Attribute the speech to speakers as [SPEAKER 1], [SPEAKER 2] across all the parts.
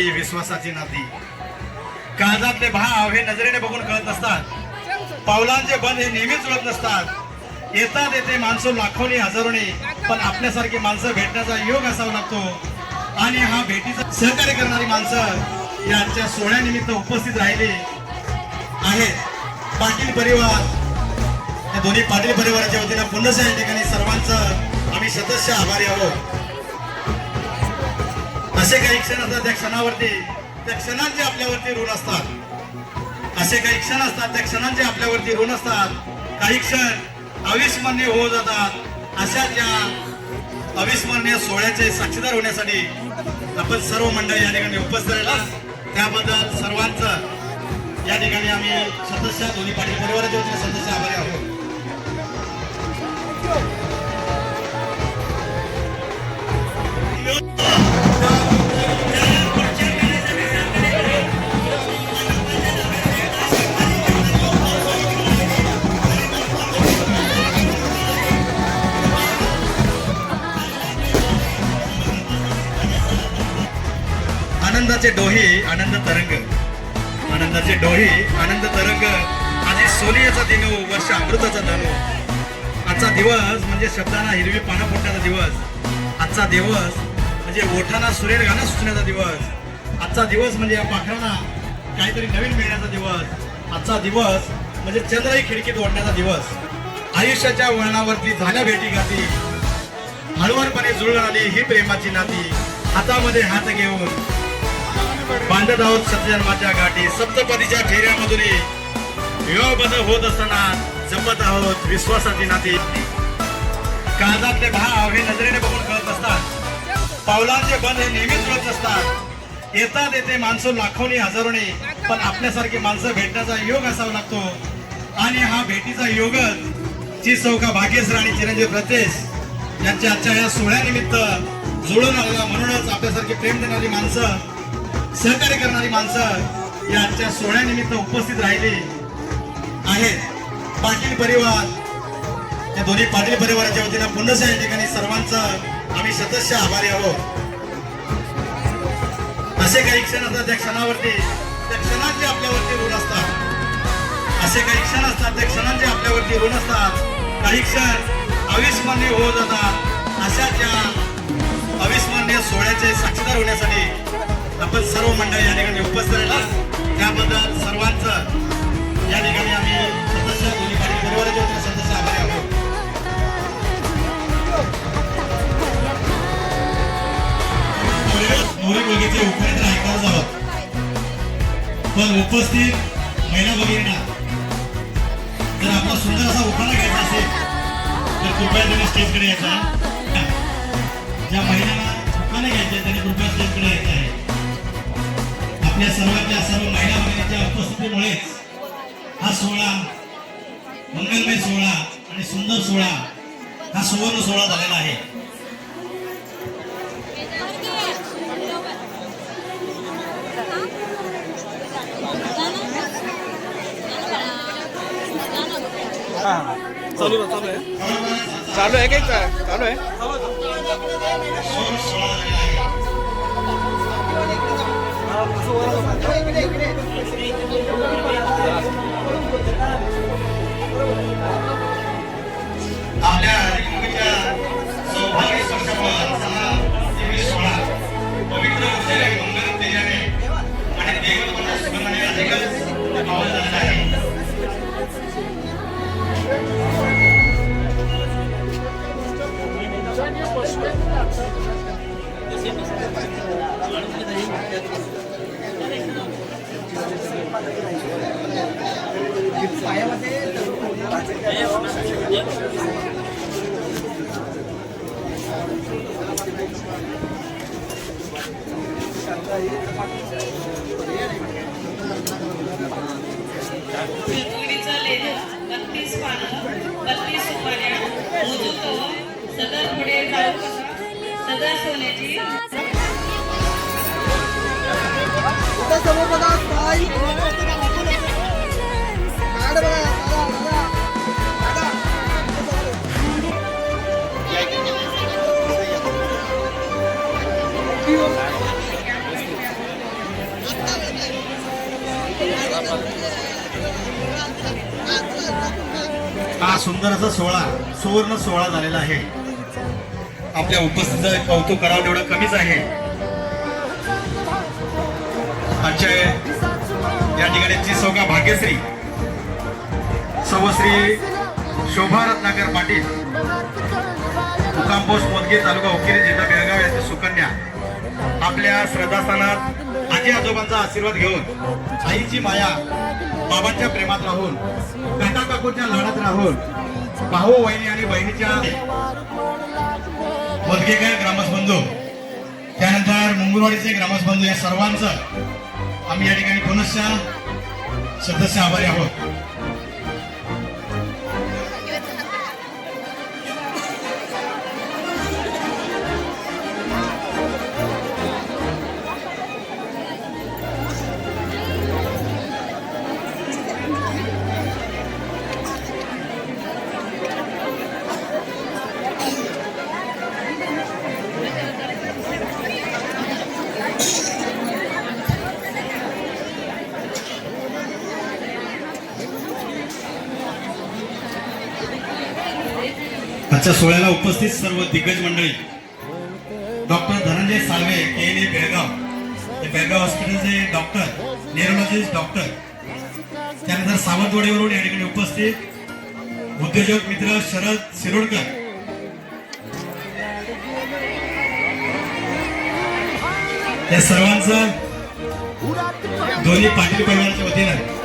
[SPEAKER 1] विश्वासाची नाती, काळजातले भाव हे नजरेने बघून कळत असतात. पावलांचे बंध हे नेहमीच जुळत नसतात. येतात येते माणसं लाखोनी हजारोनी, पण आपल्यासारखी माणसं भेटण्याचा योग असावा लागतो. आणि हा भेटीचा सहकार्य करणारी माणसं या आजच्या सोहळ्यानिमित्त उपस्थित राहिली आहेत. पाटील परिवार, या दोन्ही पाटील परिवाराच्या वतीनं पुन्हा या ठिकाणी सर्वांचं आम्ही सदस्य आभारी आहोत. असे काही क्षण असतात त्या क्षणावरती, त्या क्षणांचे आपल्यावरती ऋण असतात. असे काही क्षण असतात त्या क्षणांचे आपल्यावरती ऋण असतात. काही क्षण अविस्मरणीय होत जातात. अशा त्या अविस्मरणीय सोहळ्याचे साक्षीदार होण्यासाठी आपण सर्व मंडळी या ठिकाणी उपस्थित राहिला, त्याबद्दल सर्वांचं या ठिकाणी आम्ही सदस्य दोन्ही पाटील परिवाराच्या वतीने सदस्य आभारी आहोत. आनंदाचे डोहे आनंद तरंग, आनंदाचे डोहे आनंद तरंग. आज सोनियाचा दिन, वर्ष अमृताचा धनु. आजचा दिवस म्हणजे शब्दांना हिरवी पानं फुटण्याचा दिवस. आजचा दिवस म्हणजे ओठांना सुरेल गाणं सुचण्याचा दिवस. आजचा दिवस म्हणजे या पाखरांना काहीतरी नवीन मिळण्याचा दिवस. आजचा दिवस म्हणजे चंद्रही खिडकीत ओढण्याचा दिवस. आयुष्याच्या वळणावरती झाल्या भेटी गाठी, हळूवारपणे जुळून आली ही प्रेमाची नाती. हातामध्ये हात घेऊन बांधत आहोत सत्यजन्माच्या गाठी. सप्तपदीच्या फेऱ्यामधून विवाहबद्ध होत असताना जपत आहोत विश्वासाची नाती. काळजातले भाव हे नजरेने बघून कळत असतात. पावलांचे बंध हे नेहमीच जुळत नसतात. येतात येते माणसं लाखोनी हजारोनी, पण आपल्यासारखी माणसं भेटण्याचा योग असावा लागतो. आणि हा भेटीचा योगच ची चौका भाग्यश्री आणि चिरंजीव प्रतेश यांच्या आजच्या या सोहळ्यानिमित्त जुळून आलेला. म्हणूनच आपल्यासारखी प्रेम देणारी माणसं, सहकार्य करणारी माणसं या आजच्या सोहळ्यानिमित्त उपस्थित राहिली आहेत. पाटील परिवार, या दोन्ही पाटील परिवाराच्या वतीनं पुन्हा या ठिकाणी सर्वांचं आम्ही सदस्य आभारी आहोत. असे काही क्षण असतात त्या क्षणावरती, त्या क्षणांचे आपल्यावरती ऋण असतात. असे काही क्षण असतात त्या क्षणांचे आपल्यावरती ऋण असतात. काही क्षण अविस्मरणीय होत जातात. अशा त्या अविस्मरणीय सोहळ्याचे साक्षीदार होण्यासाठी आपण सर्व मंडळी या ठिकाणी उपस्थित राहिला, त्याबद्दल सर्वांचं या ठिकाणी आम्ही सदस्य दोन्ही पाटील परिवाराचे सदस्य आभारी आहोत. नवरी बघितले उखाणे तर ऐकायला जावं, पण उपस्थित महिला भगिनींना जर आपला सुंदर असा उखाणा घ्यायचा असेल तर कृपया तुम्ही स्टेजकडे यायचा. ज्या महिलांना उखाणे घ्यायचे त्यांनी कृपया स्टेजकडे यायचं आहे. आपल्या सर्वांच्या सर्व महिला भगिनींच्या उपस्थितीमुळेच हा सोहळा, मंगलमय सोहळा आणि सुंदर सोहळा, हा सुवर्ण सोहळा झालेला आहे.
[SPEAKER 2] चालू आहे काय? चालू आहे.
[SPEAKER 1] आपल्या हरिमुखीच्या सौभाग्य स्पर्शामुळे सोहळा पवित्र उठलेल्या मंगल तेजाने आणि देवत्वाच्या सुगंधाने अधिकच पावन झालेला आहे.
[SPEAKER 3] सदर पुढे जाऊ सदर सोन्याची
[SPEAKER 1] हा सुंदर असा सोहळा सुवर्ण सोहळा झालेला आहे. आपल्या उपस्थितीचं कौतुक करावं तेवढं कमीच आहे. आजच्या या ठिकाणी जी सौगा भाग्यश्री सवश्री शोभा रत्नाकर पाटील मुक्काम पोस्ट मोदगी तालुका उकिरी जिल्हा बेळगाव यांची सुकन्या आपल्या श्रद्धास्थानात आजी आजोबांचा आशीर्वाद घेऊन आईची माया बाबांच्या प्रेमात राहून काका काकूच्या लाडात राहून भाऊ वहिनी आणि बहिणीच्या मोदगेकर ग्रामस्थ बंधू त्यानंतर मुंगुरवाडीचे ग्रामस्थ बंधू या सर्वांचं आम्ही या ठिकाणी पुनश्च सदस्य आभारी आहोत. आजच्या सोहळ्याला उपस्थित सर्व दिग्गज मंडळी, डॉक्टर धनंजय साळवे KLE बेळगाव, ते बेळगाव हॉस्पिटलचे डॉक्टर, न्यूरोलॉजिस्ट डॉक्टर, त्यानंतर सावंतवाडीवरून या ठिकाणी उपस्थित उद्योजक मित्र शरद शिरोडकर, या सर्वांचं दोन्ही पाटील परिवाराच्या वतीनं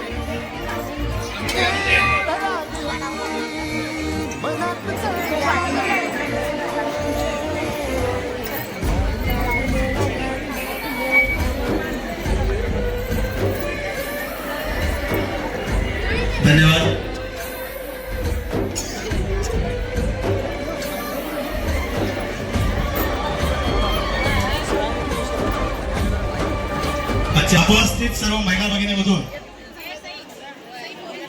[SPEAKER 1] धन्यवाद. उपस्थित सर्व महिला भगिनीमधून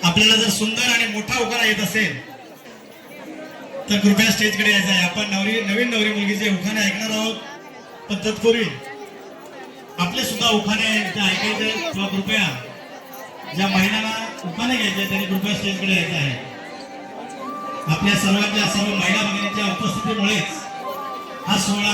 [SPEAKER 1] आपल्याला जर सुंदर आणि मोठा उखाणा येत असेल तर कृपया स्टेजकडे यायचं आहे. आपण नवीन नवरी मुलगीचे उखाणे ऐकणार आहोत, पण तत्पूर्वी आपले सुद्धा उखाणे ऐकायचे किंवा कृपया ज्या महिलांना उखाणे घ्यायचे त्यांनी कृपया स्टेजकडे यायचं आहे. आपल्या सर्वांच्या सर्व महिला भगिनींच्या उपस्थितीमुळेच हा सोहळा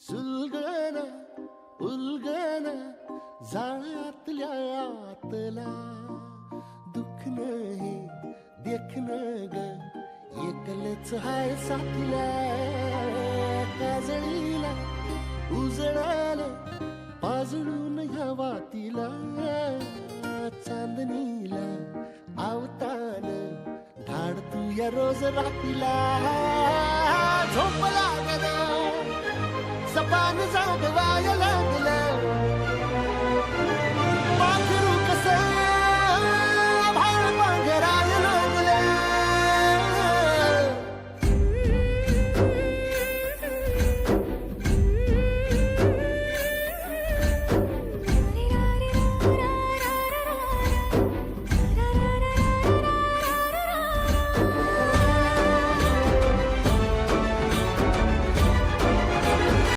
[SPEAKER 4] सुलगना उलगना जाळ्यातल्या आतला दुःख नाही देखण ग एकलच हाय साथीला काजळीला उजळाल पाजळून ह्या वातीला चांदणीला आवतान धाड तू या रोज रातीला झोप लागना सपान जागवाय लागला